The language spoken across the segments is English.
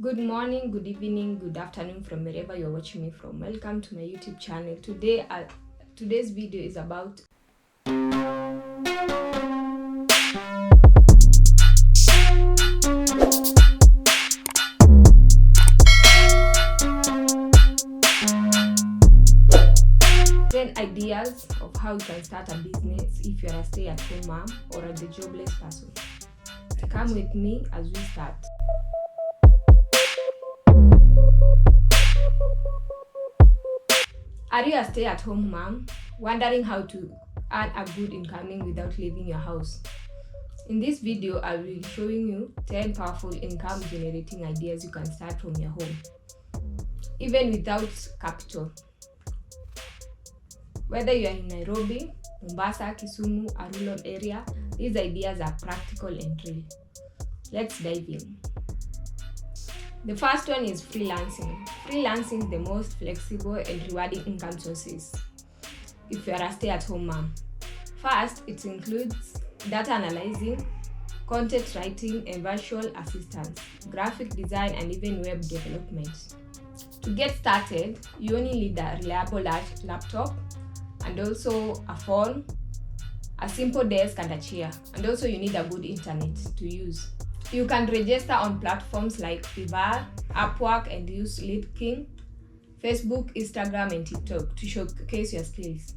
Good morning, good evening, good afternoon from wherever you're watching me from. Welcome to my YouTube channel. Today's video is about ideas of how you can start a business if you're a stay-at-home mom or a jobless person. Come with me as we start. Are you a stay-at-home mom, wondering how to earn a good income without leaving your house? In this video, I will be showing you 10 powerful income-generating ideas you can start from your home, even without capital. Whether you are in Nairobi, Mombasa, Kisumu, a rural area, these ideas are practical and real. Let's dive in. The first one is freelancing. Freelancing is the most flexible and rewarding income sources if you are a stay-at-home mom. First, it includes data analyzing, content writing and virtual assistance, graphic design and even web development. To get started, you only need a reliable laptop and also a phone, a simple desk and a chair, and also you need a good internet to use. You can register on platforms like Fiverr, Upwork and use LinkedIn, Facebook, Instagram and TikTok to showcase your skills.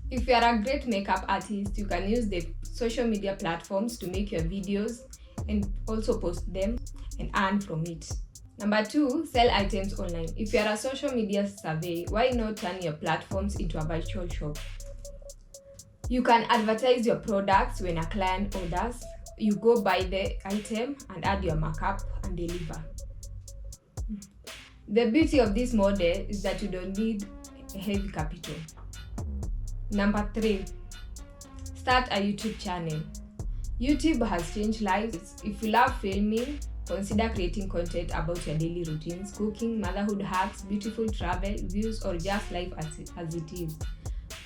If you are a great makeup artist, you can use the social media platforms to make your videos and also post them and earn from it. Number 2, sell items online. If you are a social media survey, why not turn your platforms into a virtual shop? You can advertise your products when a client orders. You go buy the item and add your markup and deliver. The beauty of this model is that you don't need a heavy capital. Number 3, start a YouTube channel. YouTube has changed lives. If you love filming, consider creating content about your daily routines, cooking, motherhood hacks, beautiful travel, views, or just life as it is.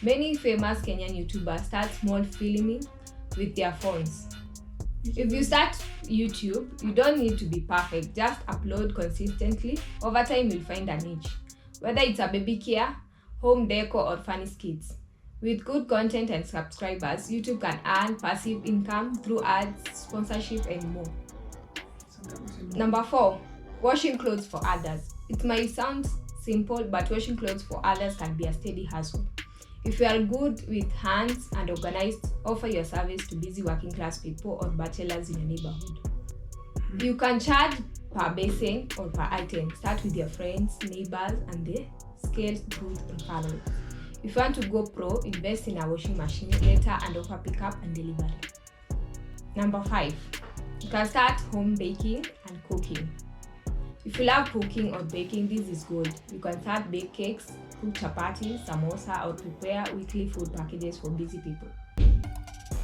Many famous Kenyan YouTubers start small filming with their phones. If you start YouTube, you don't need to be perfect, just upload consistently. Over time, you'll find a niche. Whether it's a baby care, home decor, or funny skits. With good content and subscribers, YouTube can earn passive income through ads, sponsorship, and more. Number 4, washing clothes for others. It might sound simple, but washing clothes for others can be a steady hustle. If you are good with hands and organized, offer your service to busy working class people or bachelors in your neighborhood. You can charge per basin or per item. Start with your friends, neighbors, and the scale good and follow. If you want to go pro, invest in a washing machine later and offer pickup and delivery. Number 5, you can start home baking and cooking. If you love cooking or baking, this is good. You can start bake cakes, cook chapati, samosa, or prepare weekly food packages for busy people.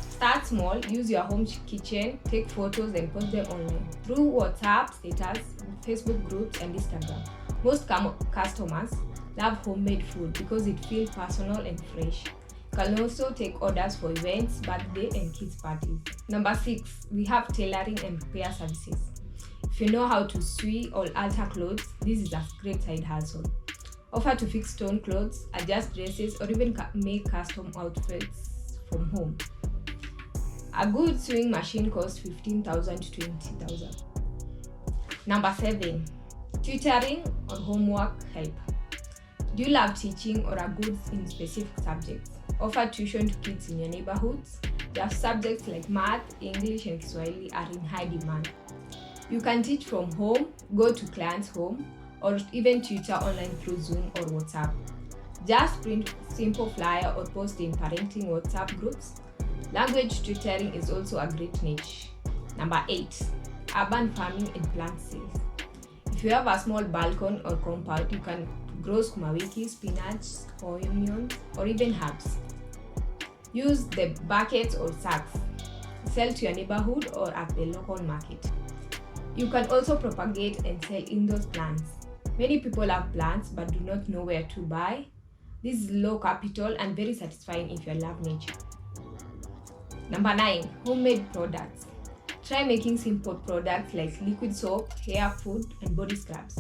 Start small, use your home kitchen, take photos and post them online through WhatsApp, status, Facebook groups, and Instagram. Most customers love homemade food because it feels personal and fresh. You can also take orders for events, birthday, and kids parties. Number 6, we have tailoring and repair services. If you know how to sew or alter clothes, this is a great side hustle. Offer to fix torn clothes, adjust dresses, or even make custom outfits from home. A good sewing machine costs 15,000 to 20,000. Number 7, tutoring or homework help. Do you love teaching or are good in specific subjects? Offer tuition to kids in your neighborhoods. Just subjects like math, English, and Kiswahili are in high demand. You can teach from home, go to clients' home, or even tutor online through Zoom or WhatsApp. Just print simple flyer or post in parenting WhatsApp groups. Language tutoring is also a great niche. Number 8, urban farming and plant sales. If you have a small balcony or compound, you can grow sukuma wiki, spinach, onions, or even herbs. Use the buckets or sacks. Sell to your neighborhood or at the local market. You can also propagate and sell indoor plants. Many people have plants but do not know where to buy. This is low capital and very satisfying if you love nature. Number 9, homemade products. Try making simple products like liquid soap, hair food, and body scrubs.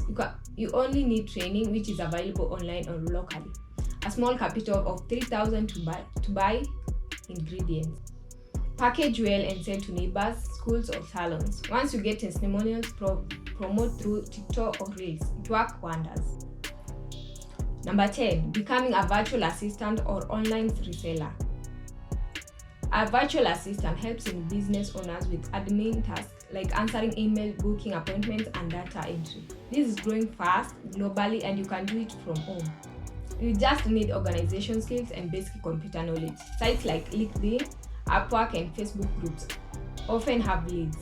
You only need training, which is available online or locally. A small capital of 3,000 to buy ingredients. Package well and sell to neighbors, schools, or salons. Once you get testimonials, promote through TikTok or Reels. It works wonders. Number 10. Becoming a virtual assistant or online reseller. A virtual assistant helps in business owners with admin tasks like answering email, booking appointments, and data entry. This is growing fast globally and you can do it from home. You just need organization skills and basic computer knowledge. Sites like LinkedIn, Upwork, and Facebook groups often have leads.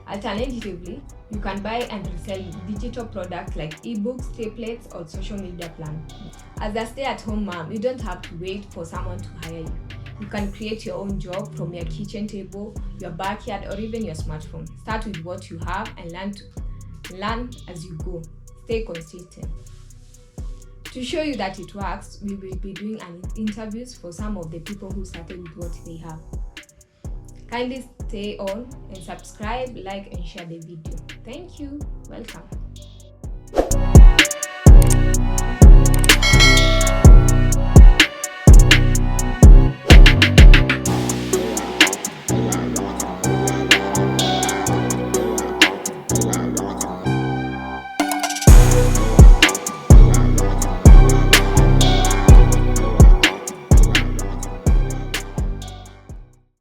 Alternatively, you can buy and resell digital products like ebooks, templates, or social media plans. As a stay-at-home mom, you don't have to wait for someone to hire you. You can create your own job from your kitchen table, your backyard, or even your smartphone. Start with what you have and learn as you go. Stay consistent. To show you that it works, we will be doing interviews for some of the people who started with what they have. Kindly stay on and subscribe, like, and share the video. Thank you. Welcome.